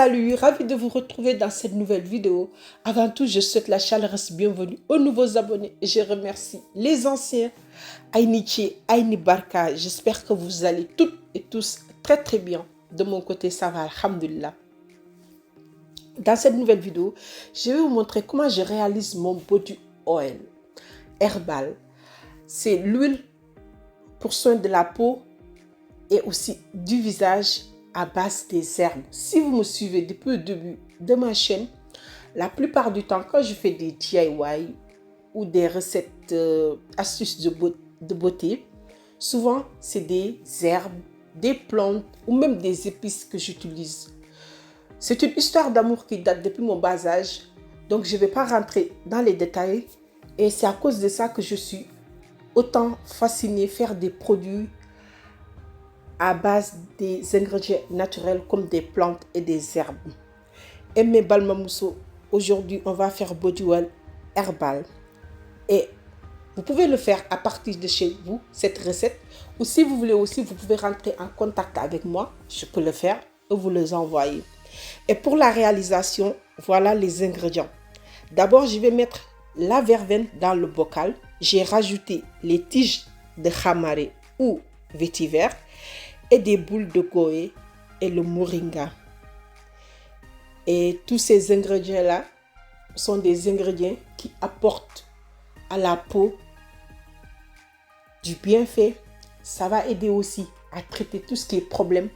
Salut, ravi de vous retrouver dans cette nouvelle vidéo. Avant tout, je souhaite la chaleureuse bienvenue aux nouveaux abonnés et je remercie les anciens. Aïnichi, Aïni Barka, j'espère que vous allez toutes et tous très bien. De mon côté, ça va, alhamdulillah. Dans cette nouvelle vidéo, je vais vous montrer comment je réalise mon body oil herbal. C'est l'huile pour soin de la peau et aussi du visage à base des herbes. Si vous me suivez depuis le début de ma chaîne, la plupart du temps, quand je fais des DIY ou des recettes astuces de beauté, souvent c'est des herbes, des plantes ou même des épices que j'utilise. C'est une histoire d'amour qui date depuis mon bas âge, donc je ne vais pas rentrer dans les détails et c'est à cause de ça que je suis autant fascinée faire des produits à base des ingrédients naturels comme des plantes et des herbes. Et mes balmamousso, aujourd'hui on va faire body oil herbal. Et vous pouvez le faire à partir de chez vous, cette recette. Ou si vous voulez aussi, vous pouvez rentrer en contact avec moi. Je peux le faire et vous les envoyer. Et pour la réalisation, voilà les ingrédients. D'abord, je vais mettre la verveine dans le bocal. J'ai rajouté les tiges de khamare ou vétiver et des boules de goé et le moringa. Et tous ces ingrédients-là sont des ingrédients qui apportent à la peau du bienfait. Ça va aider aussi à traiter tout ce qui est problème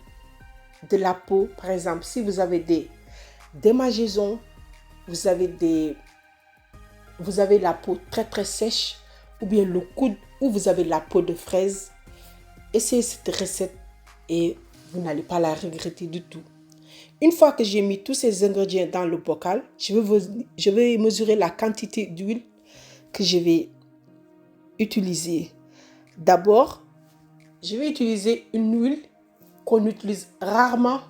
de la peau. Par exemple, si vous avez des démangeaisons, vous avez la peau très sèche, ou bien le coude, ou vous avez la peau de fraise, essayez cette recette et vous n'allez pas la regretter du tout. Une fois que j'ai mis tous ces ingrédients dans le bocal, je vais mesurer la quantité d'huile que je vais utiliser. D'abord, je vais utiliser une huile qu'on utilise rarement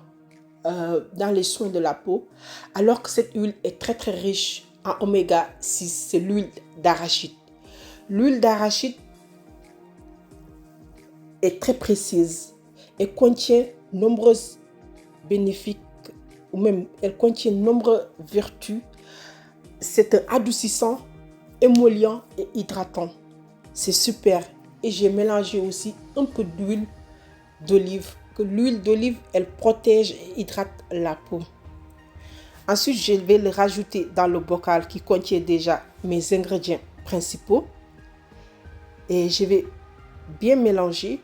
dans les soins de la peau, alors que cette huile est très riche en oméga 6, c'est l'huile d'arachide. L'huile d'arachide est très précise et contient nombreuses bénéfices, ou même elle contient nombreuses vertus. C'est un adoucissant, émollient et hydratant. C'est super. Et j'ai mélangé aussi un peu d'huile d'olive. Que l'huile d'olive, elle protège et hydrate la peau. Ensuite, je vais le rajouter dans le bocal qui contient déjà mes ingrédients principaux. Et je vais bien mélanger.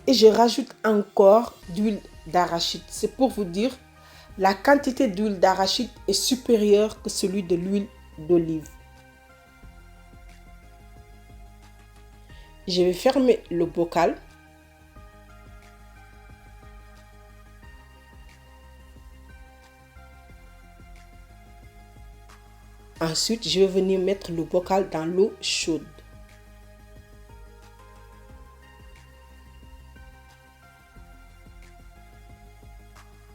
Et je rajoute encore d'huile d'arachide. C'est pour vous dire, la quantité d'huile d'arachide est supérieure que celui de l'huile d'olive. Je vais fermer le bocal. Ensuite, je vais venir mettre le bocal dans l'eau chaude.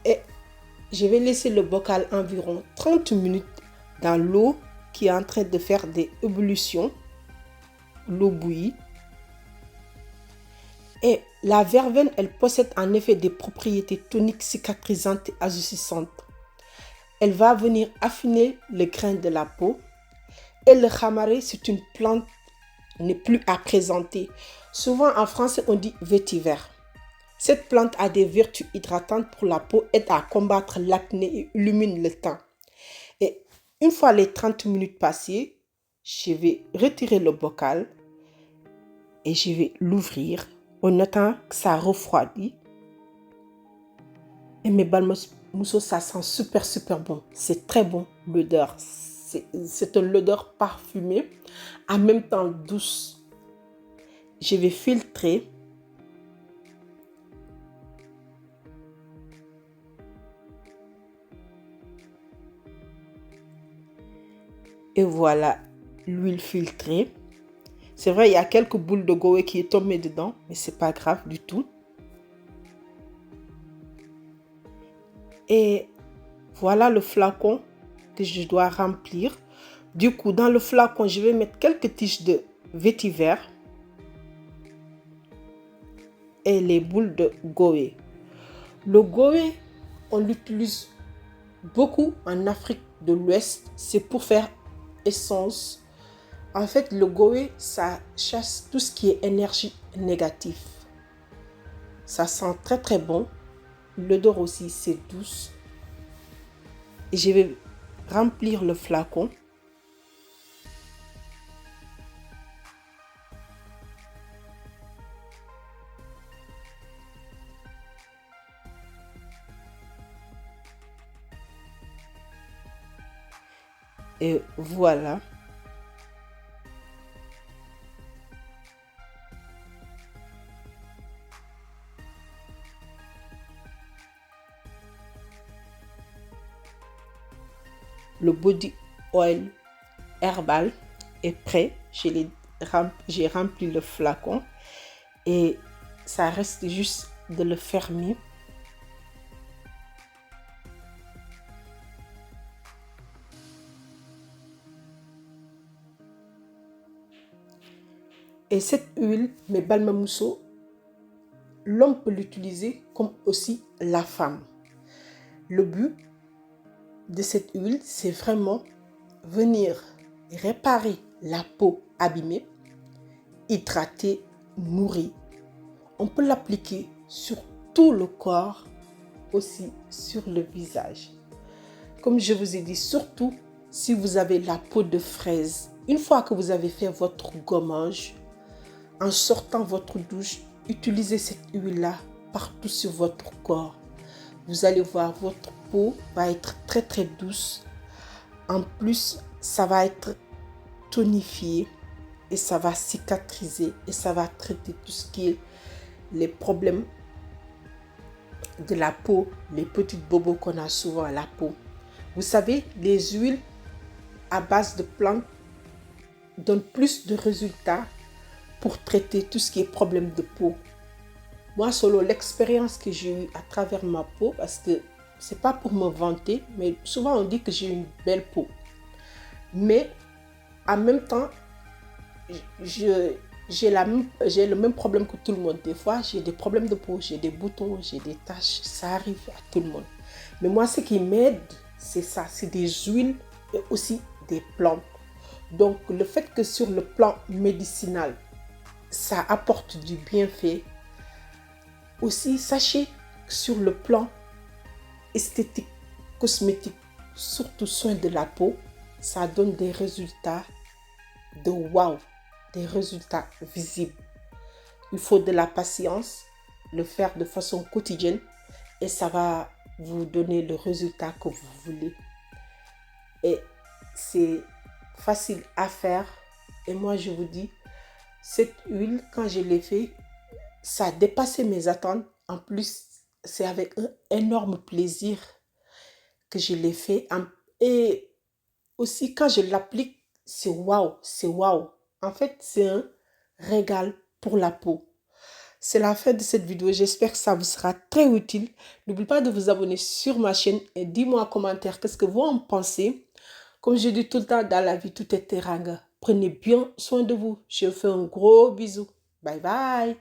Et je vais laisser le bocal environ 30 minutes dans l'eau qui est en train de faire des ébullitions. L'eau bouillie. Et la verveine, elle possède en effet des propriétés toniques, cicatrisantes et adoucissantes. Elle va venir affiner le grain de la peau. Et le khamare, c'est une plante n'est plus à présenter. Souvent en français, on dit vétiver. Cette plante a des vertus hydratantes pour la peau, aide à combattre l'acné et illumine le teint. Et une fois les 30 minutes passées, je vais retirer le bocal et je vais l'ouvrir en notant que ça refroidit. Et mes balmamousso, ça sent super bon. C'est très bon l'odeur. C'est une odeur parfumée, en même temps douce. Je vais filtrer. Et voilà l'huile filtrée. C'est vrai, il y a quelques boules de goé qui est tombé dedans, mais c'est pas grave du tout. Et voilà le flacon que je dois remplir. Du coup, dans le flacon, je vais mettre quelques tiges de vétiver. et les boules de goé. Le goé, on l'utilise beaucoup en Afrique de l'Ouest. C'est pour faire essence. En fait, le goé, ça chasse tout ce qui est énergie négative. Ça sent très très bon. L'odeur aussi, c'est douce. Et je vais remplir le flacon. Et voilà. Le body oil herbal est prêt. J'ai rempli le flacon et ça reste juste de le fermer. Et cette huile, mes balmamousso, l'homme peut l'utiliser comme aussi la femme. Le but de cette huile, c'est vraiment venir réparer la peau abîmée, hydrater, nourrir. On peut l'appliquer sur tout le corps, aussi sur le visage. Comme je vous ai dit, surtout si vous avez la peau de fraise. Une fois que vous avez fait votre gommage, en sortant votre douche, utilisez cette huile-là partout sur votre corps. Vous allez voir, votre peau va être très très douce. En plus, ça va être tonifié et ça va cicatriser et ça va traiter tout ce qui est les problèmes de la peau, les petites bobos qu'on a souvent à la peau. Vous savez, les huiles à base de plantes donnent plus de résultats pour traiter tout ce qui est problème de peau. Moi, selon l'expérience que j'ai eue à travers ma peau, parce que c'est pas pour me vanter, mais souvent on dit que j'ai une belle peau. Mais en même temps, j'ai le même problème que tout le monde. Des fois, j'ai des problèmes de peau, j'ai des boutons, j'ai des taches. Ça arrive à tout le monde. Mais moi, ce qui m'aide, c'est ça. C'est des huiles et aussi des plantes. Donc, le fait que sur le plan médicinal, ça apporte du bienfait. Aussi, sachez que sur le plan esthétique, cosmétique, surtout soin de la peau, ça donne des résultats de waouh, des résultats visibles. Il faut de la patience, le faire de façon quotidienne et ça va vous donner le résultat que vous voulez. Et c'est facile à faire. Et moi, je vous dis, cette huile, quand je l'ai fait, ça a dépassé mes attentes. En plus, c'est avec un énorme plaisir que je l'ai fait. Et aussi, quand je l'applique, c'est waouh, c'est waouh. En fait, c'est un régal pour la peau. C'est la fin de cette vidéo. J'espère que ça vous sera très utile. N'oubliez pas de vous abonner sur ma chaîne et dis-moi en commentaire qu'est-ce que vous en pensez. Comme je dis tout le temps, dans la vie, tout est teranga. Prenez bien soin de vous. Je vous fais un gros bisou. Bye bye.